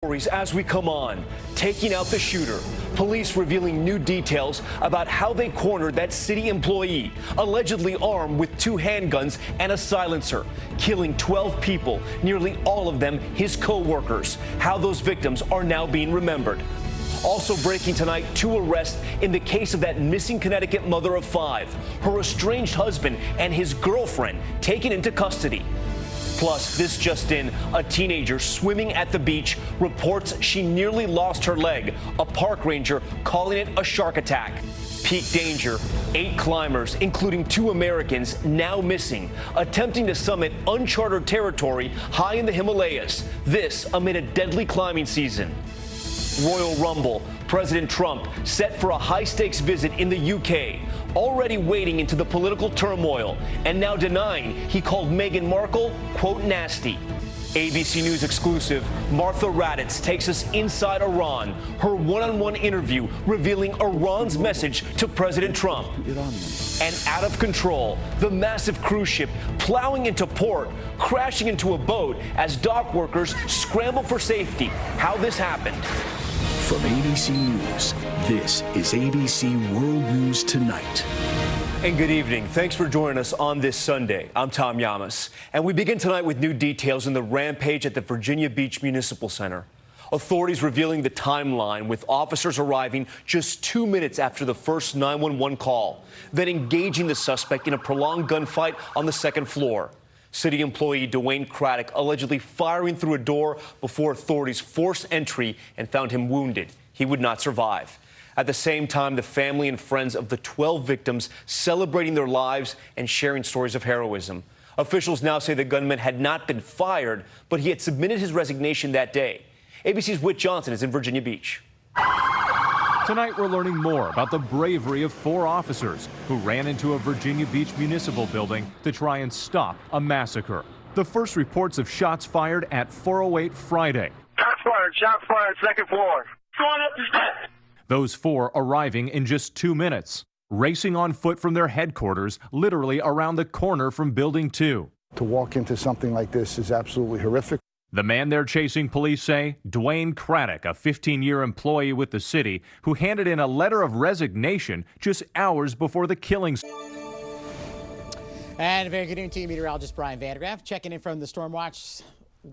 Stories as we come on, taking out the shooter. Police revealing new details about how they cornered that city employee, allegedly armed with 2 handguns and a silencer, killing 12 people, nearly all of them his co-workers. How those victims are now being remembered. Also breaking tonight, 2 arrests in the case of that missing Connecticut mother of 5. Her estranged husband and his girlfriend taken into custody. Plus, this just in, a teenager swimming at the beach reports she nearly lost her leg. A park ranger calling it a shark attack. Peak danger, 8 climbers, including 2 Americans, now missing, attempting to summit uncharted territory high in the Himalayas. This amid a deadly climbing season. Royal Rumble, President Trump set for a high-stakes visit in the UK, already wading into the political turmoil, and now denying he called Meghan Markle, quote, nasty. ABC News exclusive, Martha Raddatz takes us inside Iran, her one-on-one interview revealing Iran's message to President Trump. And out of control, the massive cruise ship plowing into port, crashing into a boat as dock workers scramble for safety. How this happened. From ABC News, this is ABC World News Tonight. And good evening. Thanks for joining us on this Sunday. I'm Tom Llamas, and we begin tonight with new details in the rampage at the Virginia Beach Municipal Center. Authorities revealing the timeline, with officers arriving just 2 minutes after the first 911 call, then engaging the suspect in a prolonged gunfight on the 2nd floor. City employee Dwayne Craddock allegedly firing through a door before authorities forced entry and found him wounded. He would not survive. At the same time, the family and friends of the 12 victims celebrating their lives and sharing stories of heroism. Officials now say the gunman had not been fired, but he had submitted his resignation that day. ABC's Whit Johnson is in Virginia Beach. Tonight, we're learning more about the bravery of 4 officers who ran into a Virginia Beach municipal building to try and stop a massacre. The first reports of shots fired at 4:08 Friday. Shots fired, 2nd floor. Going up the steps. Those 4 arriving in just 2 minutes, racing on foot from their headquarters, literally around the corner from Building 2. To walk into something like this is absolutely horrific. The man they're chasing, police say, Dwayne Craddock, a 15-year employee with the city, who handed in a letter of resignation just hours before the killings. And a very good evening to you, meteorologist Brian Vandergraff, checking in from the Stormwatch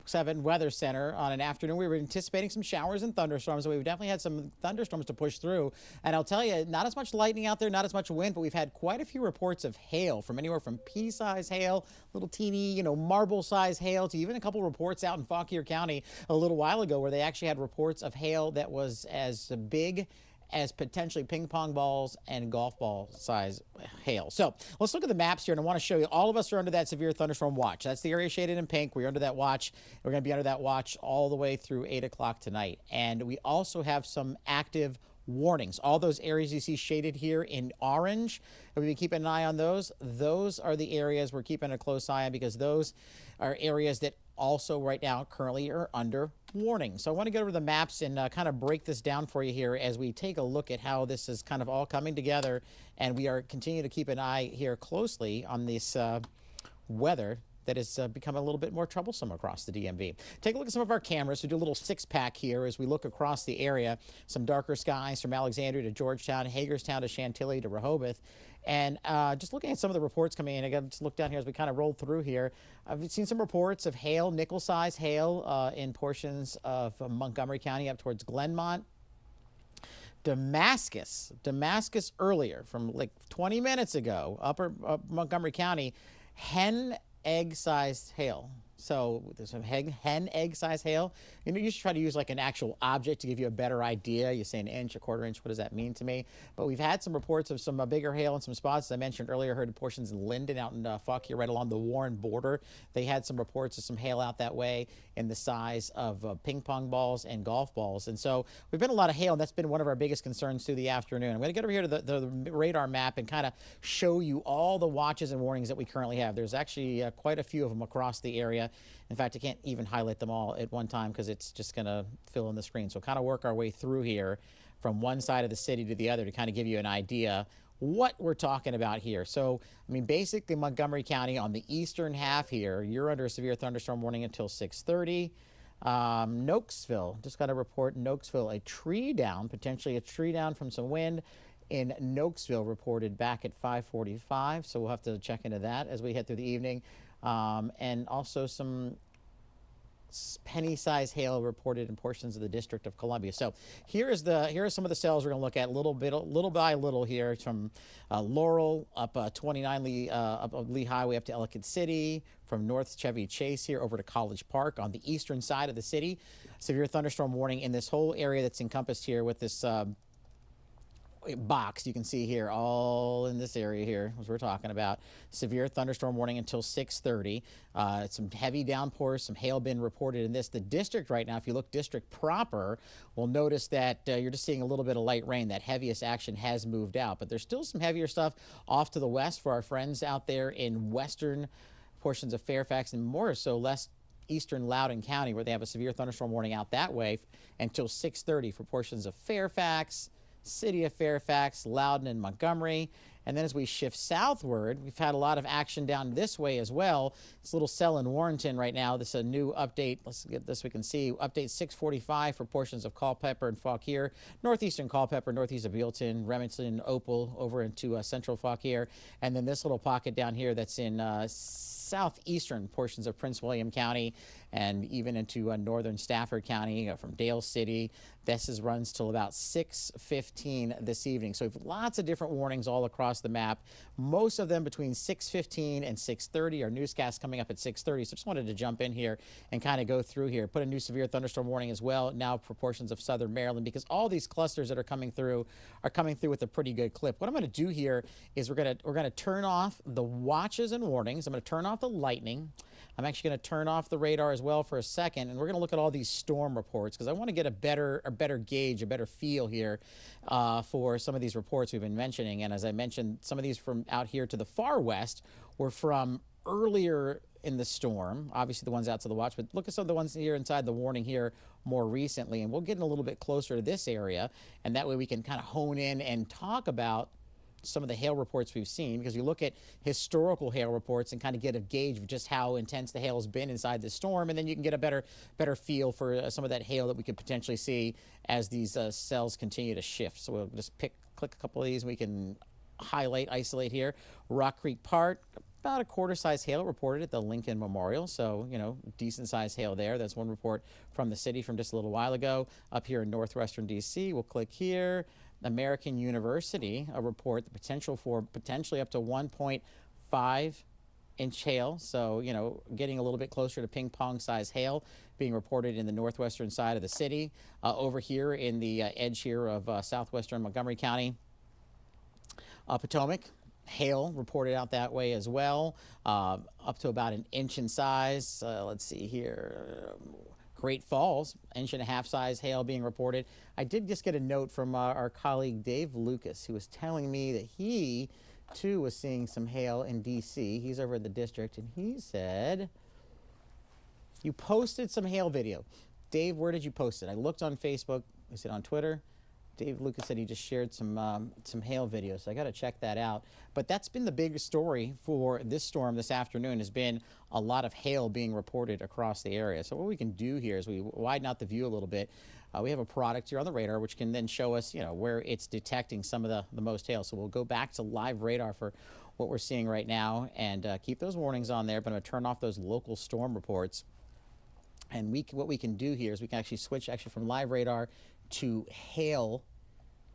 7 Weather Center on an afternoon. We were anticipating some showers and thunderstorms, so we've definitely had some thunderstorms to push through. And I'll tell you, not as much lightning out there, not as much wind, but we've had quite a few reports of hail, from anywhere from pea-size hail, little teeny, marble-size hail, to even a couple reports out in Fauquier County a little while ago where they actually had reports of hail that was as big as potentially ping pong balls and golf ball size hail. So let's look at the maps here, and I want to show you all of us are under that severe thunderstorm watch. That's the area shaded in pink. We're under that watch. We're going to be under that watch all the way through 8 o'clock tonight. And we also have some active warnings. All those areas you see shaded here in orange, and we've been keeping an eye on those. Those are the areas we're keeping a close eye on, because those are areas that also right now currently are under warning. So I want to get over the maps and kind of break this down for you here as we take a look at how this is kind of all coming together, and we are continuing to keep an eye here closely on this weather that has become a little bit more troublesome across the DMV. Take a look at some of our cameras. We do a little 6-pack here as we look across the area. Some darker skies from Alexandria to Georgetown, Hagerstown to Chantilly to Rehoboth. And just looking at some of the reports coming in, I got to look down here as we kind of roll through here. I've seen some reports of hail, nickel-size hail in portions of Montgomery County up towards Glenmont. Damascus earlier, from like 20 minutes ago, upper Montgomery County, egg-sized hail. So there's some hen egg-sized hail. You should try to use like an actual object to give you a better idea. You say an inch, a quarter inch, what does that mean to me? But we've had some reports of some bigger hail in some spots. As I mentioned earlier, heard portions in Linden out in Fauquier, right along the Warren border. They had some reports of some hail out that way in the size of ping pong balls and golf balls. And so we've been a lot of hail, and that's been one of our biggest concerns through the afternoon. I'm going to get over here to the radar map and kind of show you all the watches and warnings that we currently have. There's actually quite a few of them across the area. In fact, I can't even highlight them all at one time because it's just going to fill in the screen. So kind of work our way through here from one side of the city to the other to kind of give you an idea what we're talking about here. So, I mean, basically Montgomery County on the eastern half here, you're under a severe thunderstorm warning until 6:30. Nokesville, just got a report. Nokesville, a tree down, potentially a tree down from some wind in Nokesville, reported back at 5:45. So we'll have to check into that as we head through the evening. And also some penny-sized hail reported in portions of the District of Columbia. So here are some of the cells we're going to look at little by little here, from Laurel up 29 up Lee Highway up to Ellicott City, from North Chevy Chase here over to College Park on the eastern side of the city. Severe thunderstorm warning in this whole area that's encompassed here with this box you can see here, all in this area here, as we're talking about. Severe thunderstorm warning until 6:30. Some heavy downpours, some hail been reported in this. The district right now, if you look district proper, will notice that you're just seeing a little bit of light rain. That heaviest action has moved out, but there's still some heavier stuff off to the west for our friends out there in western portions of Fairfax, and more so less eastern Loudoun County, where they have a severe thunderstorm warning out that way until 6:30 for portions of Fairfax, City of Fairfax, Loudoun, and Montgomery. And then as we shift southward, we've had a lot of action down this way as well. This little cell in Warrenton right now. This is a new update. Let's get this, we can see. Update 6:45 for portions of Culpeper and Fauquier, northeastern Culpeper, northeast of Bealton, Remington, Opal, over into central Fauquier. And then this little pocket down here that's in southeastern portions of Prince William County and even into northern Stafford County from Dale City. This runs till about 6:15 this evening. So we have lots of different warnings all across the map, most of them between 6:15 and 6:30. Our newscast coming up at 6:30. So just wanted to jump in here and kind of go through here. Put a new severe thunderstorm warning as well now for portions of southern Maryland, because all these clusters that are coming through with a pretty good clip. What I'm going to do here is we're going to turn off the watches and warnings. I'm going to turn off the lightning. I'm actually going to turn off the radar as well for a second, and we're going to look at all these storm reports because I want to get a better gauge, a better feel here for some of these reports we've been mentioning. And as I mentioned, some of these from out here to the far west were from earlier in the storm, obviously the ones out to the watch, but look at some of the ones here inside the warning here more recently, and we'll get in a little bit closer to this area, and that way we can kind of hone in and talk about some of the hail reports we've seen, because you look at historical hail reports and kind of get a gauge of just how intense the hail has been inside the storm, and then you can get a better feel for some of that hail that we could potentially see as these cells continue to shift. So we'll just click a couple of these, and we can isolate here. Rock Creek Park, about a quarter-size hail reported at the Lincoln Memorial, so, you know, decent-sized hail there. That's one report from the city from just a little while ago. Up here in northwestern D.C., we'll click here. American University, a report, the potential for potentially up to 1.5 inch hail. So, you know, getting a little bit closer to ping pong size hail being reported in the northwestern side of the city. Over here in the edge here of southwestern Montgomery County, Potomac, hail reported out that way as well, up to about an inch in size. Let's see here. Great Falls, 1.5 inch size hail being reported. I did just get a note from our colleague Dave Lucas, who was telling me that he too was seeing some hail in D.C. He's over at the district, and he said, you posted some hail video. Dave, where did you post it? I looked on Facebook. Is it on Twitter? Dave Lucas said he just shared some hail videos, so I got to check that out. But that's been the big story for this storm this afternoon, has been a lot of hail being reported across the area. So what we can do here is we widen out the view a little bit. We have a product here on the radar which can then show us, you know, where it's detecting some of the most hail. So we'll go back to live radar for what we're seeing right now and keep those warnings on there, but I'm going to turn off those local storm reports. And what we can do here is we can actually switch from live radar to hail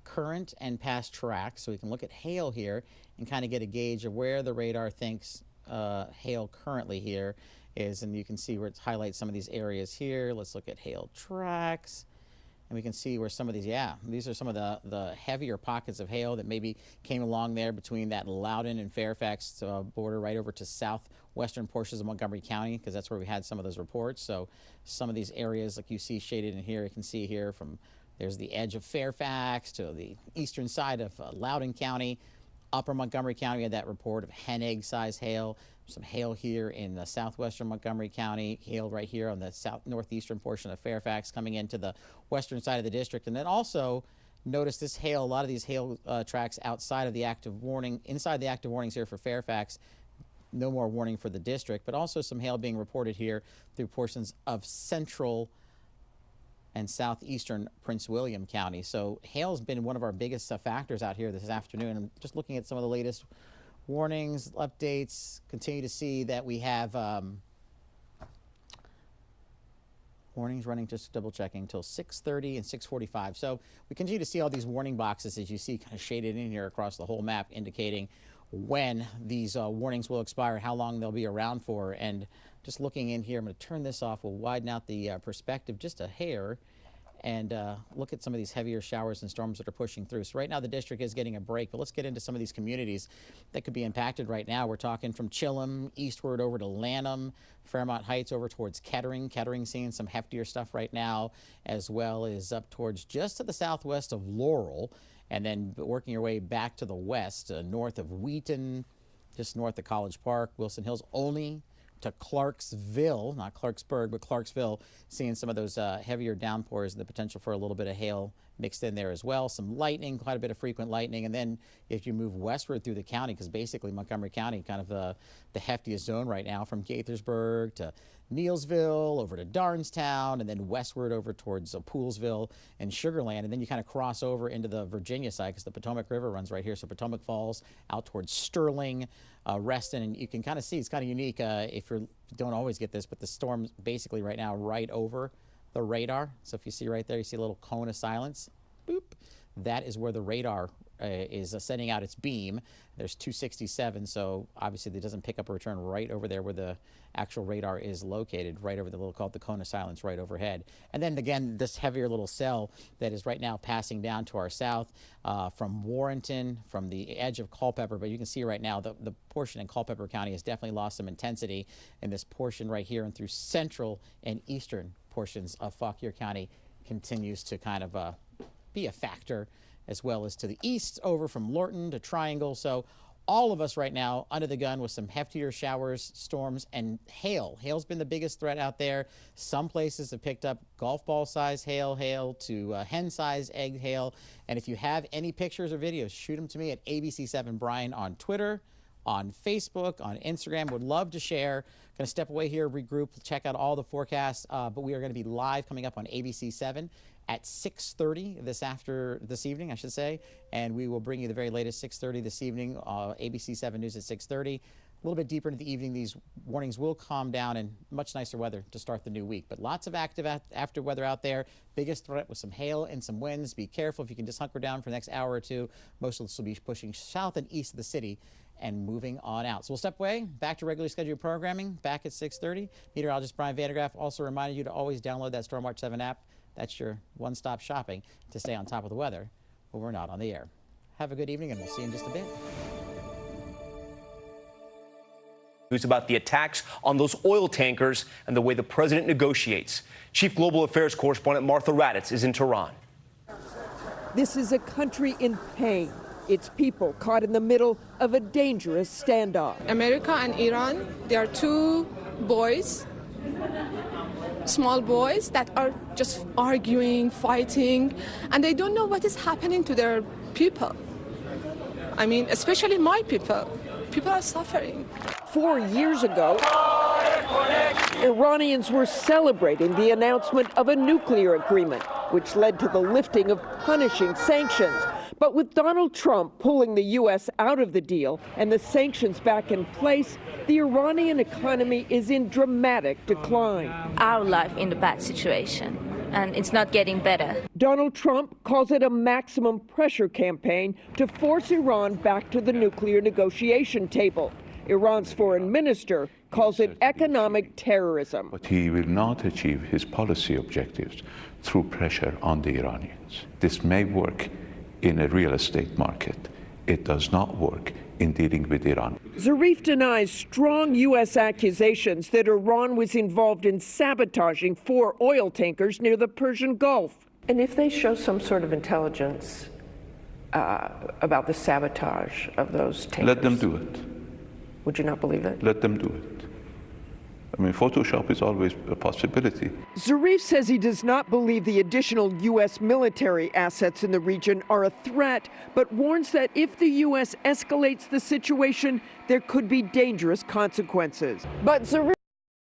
current and past tracks. So we can look at hail here and kind of get a gauge of where the radar thinks hail currently here is. And you can see where it highlights some of these areas here. Let's look at hail tracks. And we can see where some of these are some of the heavier pockets of hail that maybe came along there between that Loudoun and Fairfax border right over to southwestern portions of Montgomery County, because that's where we had some of those reports. So some of these areas, like you see shaded in here, you can see here from there's the edge of Fairfax to the eastern side of Loudoun County. Upper Montgomery County, we had that report of hen egg size hail. Some hail here in the southwestern Montgomery County, hail right here on the northeastern portion of Fairfax coming into the western side of the district. And then also notice this hail, a lot of these hail tracks outside of the active warning, inside the active warnings here for Fairfax. No more warning for the district, but also some hail being reported here through portions of central and southeastern Prince William County. So hail's been one of our biggest factors out here this afternoon. I'm just looking at some of the latest warnings, updates. Continue to see that we have warnings running, just double checking, until 6:30 and 6:45. So we continue to see all these warning boxes, as you see, kind of shaded in here across the whole map, indicating when these warnings will expire, how long they'll be around for. And just looking in here, I'm going to turn this off. We'll widen out the perspective just a hair and look at some of these heavier showers and storms that are pushing through. So right now the district is getting a break, but let's get into some of these communities that could be impacted right now. We're talking from Chilham eastward over to Lanham, Fairmont Heights over towards Kettering. Kettering seeing some heftier stuff right now, as well as up towards just to the southwest of Laurel, and then working your way back to the west, north of Wheaton, just north of College Park, Wilson Hills, only to Clarksville, not Clarksburg, but Clarksville, seeing some of those heavier downpours and the potential for a little bit of hail mixed in there as well. Some lightning, quite a bit of frequent lightning. And then if you move westward through the county, because basically Montgomery County, kind of the heftiest zone right now, from Gaithersburg to Neilsville over to Darnestown, and then westward over towards Poolsville and Sugar Land. And then you kind of cross over into the Virginia side, because the Potomac River runs right here. So Potomac Falls out towards Sterling, Reston, and you can kind of see it's kind of unique if you don't always get this, but the storm's basically right now right over the radar. So if you see right there, you see a little cone of silence. Boop. That is where the radar is sending out its beam. There's 267, so obviously it doesn't pick up a return right over there where the actual radar is located, right over the little, called the cone of silence, right overhead. And then again, this heavier little cell that is right now passing down to our south from Warrenton, from the edge of Culpeper. But you can see right now the portion in Culpeper County has definitely lost some intensity, and this portion right here and through central and eastern portions of Fauquier County continues to kind of be a factor, as well as to the east over from Lorton to Triangle. So all of us right now under the gun with some heftier showers, storms, and hail. Hail's been the biggest threat out there. Some places have picked up golf ball size hail to hen size egg hail. And if you have any pictures or videos, shoot them to me at ABC7 Brian on Twitter, on Facebook, on Instagram. Would love to share. Going to step away here, regroup, check out all the forecasts. But we are going to be live coming up on ABC7 at 6:30 this evening, I should say. And we will bring you the very latest 6:30 this evening, ABC7 News at 6:30. A little bit deeper into the evening, these warnings will calm down and much nicer weather to start the new week. But lots of active after weather out there. Biggest threat with some hail and some winds. Be careful if you can just hunker down for the next hour or two. Most of this will be pushing south and east of the city and moving on out. So we'll step away, back to regularly scheduled programming, back at 6:30. Meteorologist Brian Vandergraff also reminded you to always download that Stormwatch 7 app. That's your one-stop shopping to stay on top of the weather when we're not on the air. Have a good evening, and we'll see you in just a bit. News about the attacks on those oil tankers and the way the president negotiates. Chief Global Affairs correspondent Martha Raddatz is in Tehran. This is a country in pain. Its people caught in the middle of a dangerous standoff. America and Iran, they are two boys, small boys that are just arguing, fighting, and they don't know what is happening to their people. I mean, especially my people. People are suffering. 4 years ago, Iranians were celebrating the announcement of a nuclear agreement, which led to the lifting of punishing sanctions. But with Donald Trump pulling the U.S. out of the deal and the sanctions back in place, the Iranian economy is in dramatic decline. Our life in the bad situation, and it's not getting better. Donald Trump calls it a maximum pressure campaign to force Iran back to the nuclear negotiation table. Iran's foreign minister calls it economic terrorism. But he will not achieve his policy objectives through pressure on the Iranians. This may work in a real estate market. It does not work in dealing with Iran. Zarif denies strong U.S. accusations that Iran was involved in sabotaging 4 oil tankers near the Persian Gulf. And if they show some sort of intelligence about the sabotage of those tankers? Let them do it. Would you not believe it? Let them do it. I mean, Photoshop is always a possibility. Zarif says he does not believe the additional U.S. military assets in the region are a threat, but warns that if the U.S. escalates the situation, there could be dangerous consequences. But Zarif